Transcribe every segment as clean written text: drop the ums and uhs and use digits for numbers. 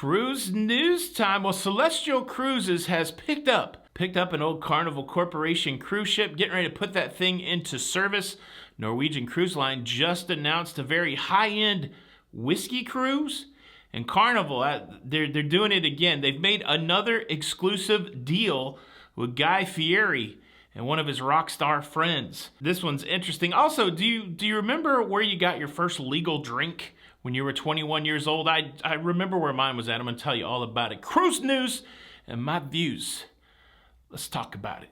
Cruise news time. Well, Celestyal Cruises has picked up an old Carnival Corporation cruise ship, getting ready to put that thing into service. Norwegian Cruise Line just announced a very high-end whiskey cruise. And Carnival, they're doing it again. They've made another exclusive deal with Guy Fieri and one of his rock star friends. This one's interesting. Also, do you remember where you got your first legal drink when you were 21 years old? I remember where mine was at. I'm gonna tell you all about it. Cruise news and my views. Let's talk about it.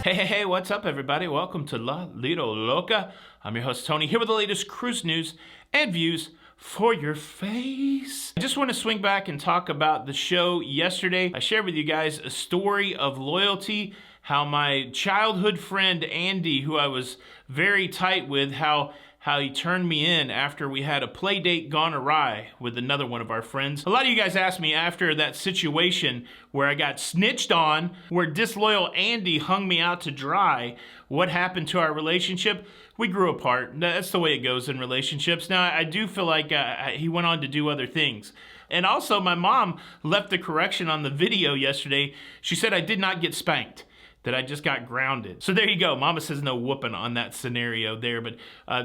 Hey, what's up everybody? Welcome to La Lido Loca. I'm your host Tony, here with the latest cruise news and views for your face. I just want to swing back and talk about the show yesterday. I shared with you guys a story of loyalty, how my childhood friend Andy, who I was very tight with, how he turned me in after we had a play date gone awry with another one of our friends. A lot of you guys asked me after that situation where I got snitched on, where disloyal Andy hung me out to dry, what happened to our relationship? We grew apart. That's the way it goes in relationships. Now, I do feel like he went on to do other things. And also, my mom left the correction on the video yesterday. She said I did not get spanked, that I just got grounded. So there you go. Mama says no whooping on that scenario there. But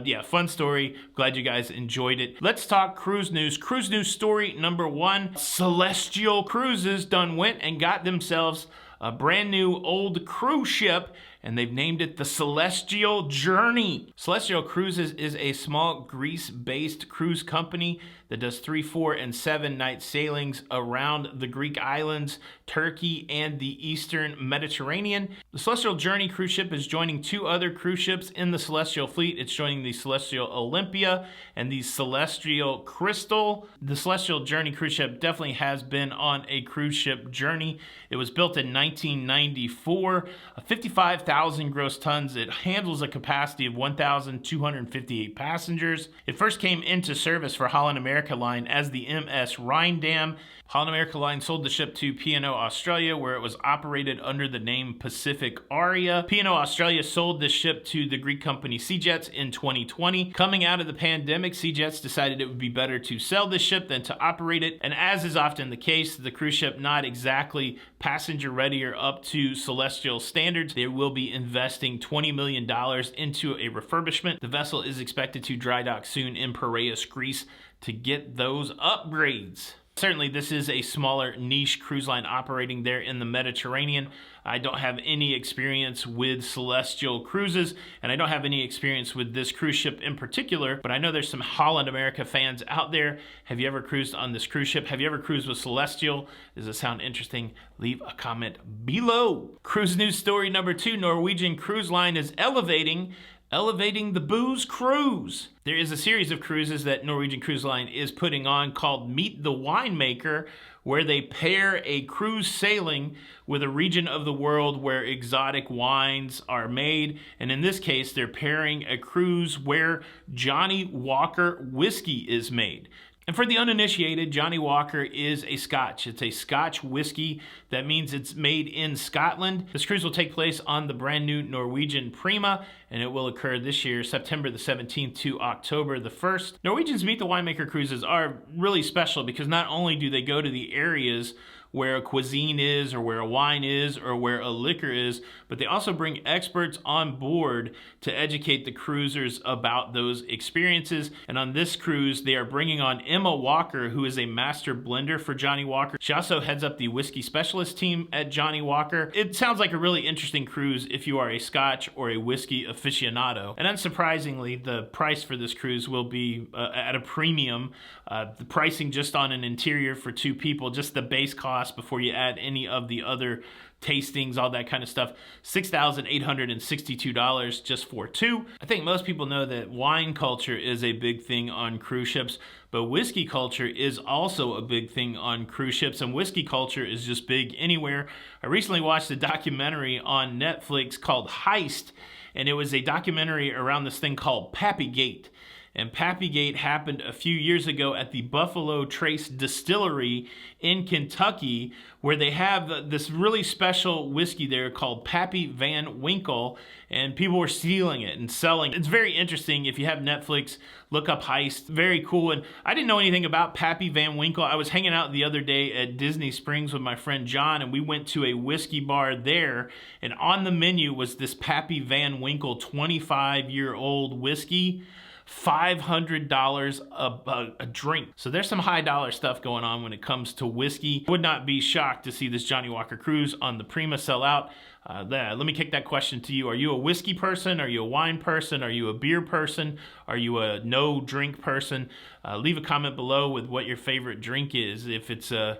yeah, fun story. Glad you guys enjoyed it. Let's talk cruise news. Cruise news story number one. Celestyal Cruises done went and got themselves a brand new old cruise ship, and they've named it the Celestyal Journey. Celestyal Cruises is a small Greece-based cruise company that does 3, 4, and 7 night sailings around the Greek islands, Turkey, and the Eastern Mediterranean. The Celestyal Journey cruise ship is joining 2 other cruise ships in the Celestial fleet. It's joining the Celestyal Olympia and the Celestyal Crystal. The Celestyal Journey cruise ship definitely has been on a cruise ship journey. It was built in 1994, 55,000 gross tons. It handles a capacity of 1,258 passengers. It first came into service for Holland America Line as the MS Rhindam. Holland America Line sold the ship to P&O Australia, where it was operated under the name Pacific Aria. P&O Australia sold this ship to the Greek company Seajets in 2020. Coming out of the pandemic, Seajets decided it would be better to sell this ship than to operate it. And as is often the case, the cruise ship not exactly passenger ready or up to Celestyal standards. They will be investing $20 million into a refurbishment. The vessel is expected to dry dock soon in Piraeus, Greece, to get those upgrades. Certainly, this is a smaller niche cruise line operating there in the Mediterranean. I don't have any experience with Celestyal Cruises, and I don't have any experience with this cruise ship in particular, but I know there's some Holland America fans out there. Have you ever cruised on this cruise ship? Have you ever cruised with Celestyal? Does it sound interesting? Leave a comment below. Cruise news story number 2, Norwegian Cruise Line is elevating the booze cruise. There is a series of cruises that Norwegian Cruise Line is putting on called Meet the Winemaker, where they pair a cruise sailing with a region of the world where exotic wines are made. And in this case, they're pairing a cruise where Johnny Walker whiskey is made. And for the uninitiated, Johnny Walker is a Scotch. It's a Scotch whiskey. That means it's made in Scotland. This cruise will take place on the brand new Norwegian Prima, and it will occur this year, September the 17th to October the 1st. Norwegian's Meet the Winemaker cruises are really special because not only do they go to the areas where a cuisine is, or where a wine is, or where a liquor is, but they also bring experts on board to educate the cruisers about those experiences. And on this cruise, they are bringing on Emma Walker, who is a master blender for Johnny Walker. She also heads up the whiskey specialist team at Johnny Walker. It sounds like a really interesting cruise if you are a Scotch or a whiskey aficionado. And unsurprisingly, the price for this cruise will be at a premium. The pricing just on an interior for 2 people, just the base cost before you add any of the other tastings, all that kind of stuff, $6,862 just for 2. I think most people know that wine culture is a big thing on cruise ships, but whiskey culture is also a big thing on cruise ships, and whiskey culture is just big anywhere. I recently watched a documentary on Netflix called Heist, and it was a documentary around this thing called Pappygate. And Pappygate happened a few years ago at the Buffalo Trace Distillery in Kentucky, where they have this really special whiskey there called Pappy Van Winkle, and people were stealing it and selling it. It's very interesting. If you have Netflix, look up Heist. Very cool. And I didn't know anything about Pappy Van Winkle. I was hanging out the other day at Disney Springs with my friend John, and we went to a whiskey bar there, and on the menu was this Pappy Van Winkle 25-year-old whiskey. $500 a drink. So there's some high dollar stuff going on when it comes to whiskey. Would not be shocked to see this Johnny Walker Cruise on the Prima sell out. Let me kick that question to you. Are you a whiskey person? Are you a wine person? Are you a beer person? Are you a no drink person? Leave a comment below with what your favorite drink is. If it's a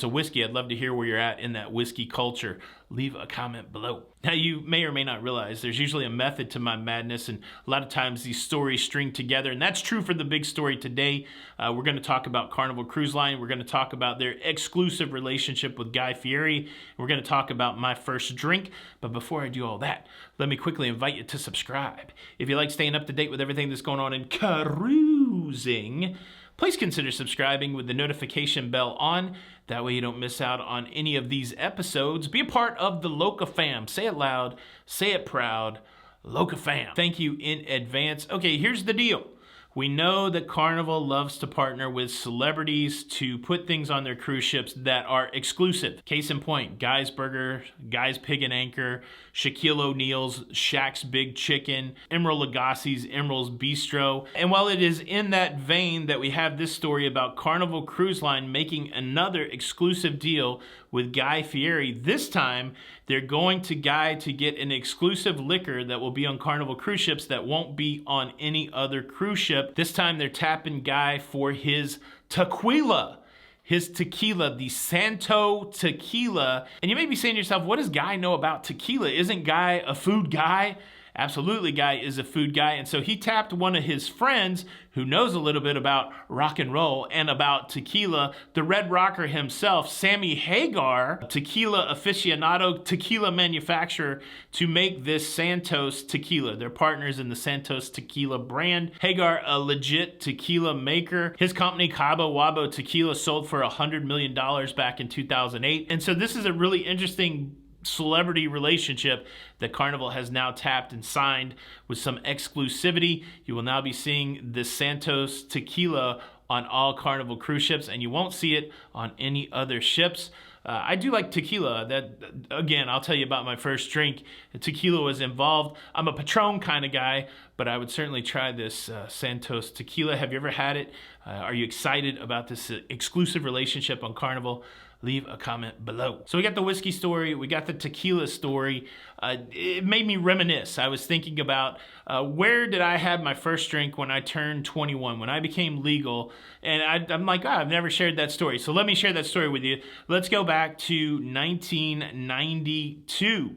whiskey, I'd love to hear where you're at in that whiskey culture. Leave a comment below. Now, you may or may not realize there's usually a method to my madness, and a lot of times these stories string together, and that's true for the big story today. We're going to talk about Carnival Cruise Line. We're going to talk about their exclusive relationship with Guy Fieri. We're going to talk about my first drink. But before I do all that, let me quickly invite you to subscribe. If you like staying up to date with everything that's going on in cruising, please consider subscribing with the notification bell on. That way you don't miss out on any of these episodes. Be a part of the Loca fam. Say it loud, say it proud. Loca fam. Thank you in advance. Okay, here's the deal. We know that Carnival loves to partner with celebrities to put things on their cruise ships that are exclusive. Case in point, Guy's Burger, Guy's Pig and Anchor, Shaquille O'Neal's Shaq's Big Chicken, Emeril Lagasse's Emeril's Bistro. And while it is in that vein that we have this story about Carnival Cruise Line making another exclusive deal with Guy Fieri, this time they're going to Guy to get an exclusive liquor that will be on Carnival cruise ships that won't be on any other cruise ship. This time they're tapping Guy for his tequila. His tequila, the Santo Tequila. And you may be saying to yourself, what does Guy know about tequila? Isn't Guy a food guy? Absolutely, Guy is a food guy. And so he tapped one of his friends who knows a little bit about rock and roll and about tequila, the Red Rocker himself, Sammy Hagar, tequila aficionado, tequila manufacturer, to make this Santos tequila. They're partners in the Santos tequila brand. Hagar, a legit tequila maker. His company, Cabo Wabo Tequila, sold for $100 million back in 2008. And so this is a really interesting celebrity relationship that Carnival has now tapped and signed with some exclusivity. You will now be seeing this Santos tequila on all Carnival cruise ships, and you won't see it on any other ships. I do like tequila. That, again, I'll tell you about my first drink. Tequila was involved. I'm a Patron kind of guy, but I would certainly try this Santos tequila. Have you ever had it? Are you excited about this exclusive relationship on Carnival? Leave a comment below. So we got the whiskey story, we got the tequila story. It made me reminisce. I was thinking about where did I have my first drink when I turned 21, when I became legal, and I'm like, I've never shared that story. So let me share that story with you. Let's go back to 1992.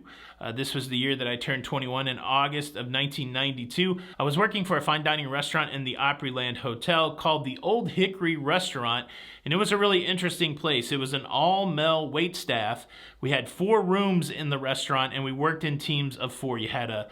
This was the year that I turned 21, in August of 1992. I was working for a fine dining restaurant in the Opryland Hotel called the Old Hickory Restaurant, and it was a really interesting place. It was an all-male wait staff. We had 4 rooms in the restaurant, and we worked in teams of 4. You had a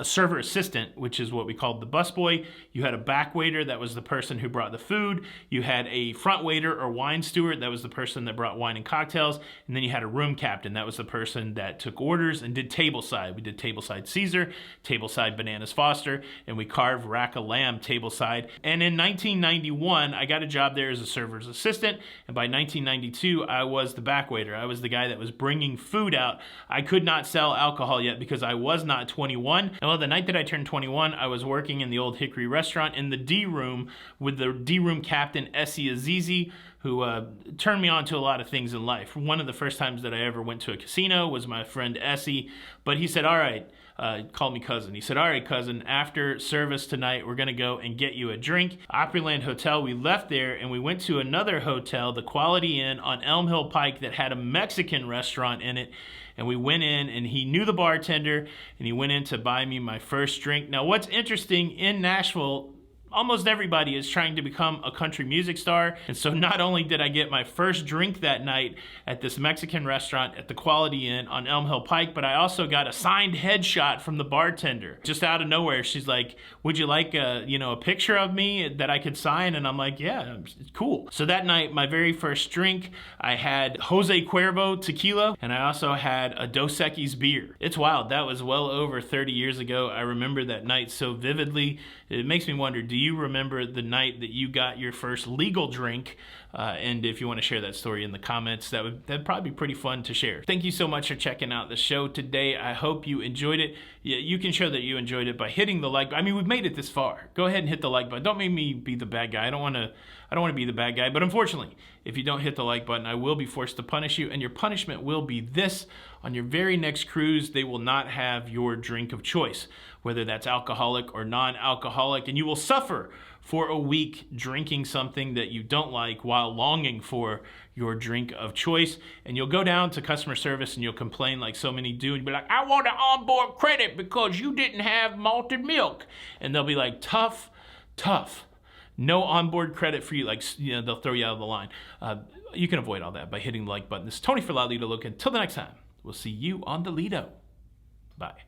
server assistant, which is what we called the busboy. You had a back waiter, that was the person who brought the food. You had a front waiter or wine steward, that was the person that brought wine and cocktails. And then you had a room captain, that was the person that took orders and did tableside. We did tableside Caesar, tableside Bananas Foster, and we carved rack of lamb tableside. And in 1991, I got a job there as a server's assistant, and by 1992, I was the back waiter. I was the guy that was bringing food out. I could not sell alcohol yet because I was not 21. And well, the night that I turned 21, I was working in the Old Hickory Restaurant in the D room with the D room captain, Essie Azizi, who turned me on to a lot of things in life. One of the first times that I ever went to a casino was my friend Essie, but he said, all right, called me cousin. He said, all right, cousin, after service tonight, we're gonna go and get you a drink. Opryland Hotel, we left there and we went to another hotel, the Quality Inn on Elm Hill Pike, that had a Mexican restaurant in it. And we went in and he knew the bartender and he went in to buy me my first drink. Now, what's interesting in Nashville, Almost everybody is trying to become a country music star. And so not only did I get my first drink that night at this Mexican restaurant at the Quality Inn on Elm Hill Pike, but I also got a signed headshot from the bartender. Just out of nowhere, she's like, would you like a picture of me that I could sign? And I'm like, yeah, it's cool. So that night, my very first drink, I had Jose Cuervo tequila, and I also had a Dos Equis beer. It's wild. That was well over 30 years ago. I remember that night so vividly. It makes me wonder, do you remember the night that you got your first legal drink? And if you want to share that story in the comments, that'd probably be pretty fun to share. Thank you so much for checking out the show today. I hope you enjoyed it. You can show that you enjoyed it by hitting the like. I mean, we've made it this far. Go ahead and hit the like button. Don't make me be the bad guy. I don't want to be the bad guy. But unfortunately, if you don't hit the like button, I will be forced to punish you, and your punishment will be this: on your very next cruise, they will not have your drink of choice, whether that's alcoholic or non-alcoholic, and you will suffer for a week drinking something that you don't like while longing for your drink of choice. And you'll go down to customer service and you'll complain like so many do, and be like, I want an onboard credit because you didn't have malted milk. And they'll be like, tough. No onboard credit for you. Like, they'll throw you out of the line. You can avoid all that by hitting the like button. This is Tony for La Lido Loca. Until the next time, we'll see you on the Lido. Bye.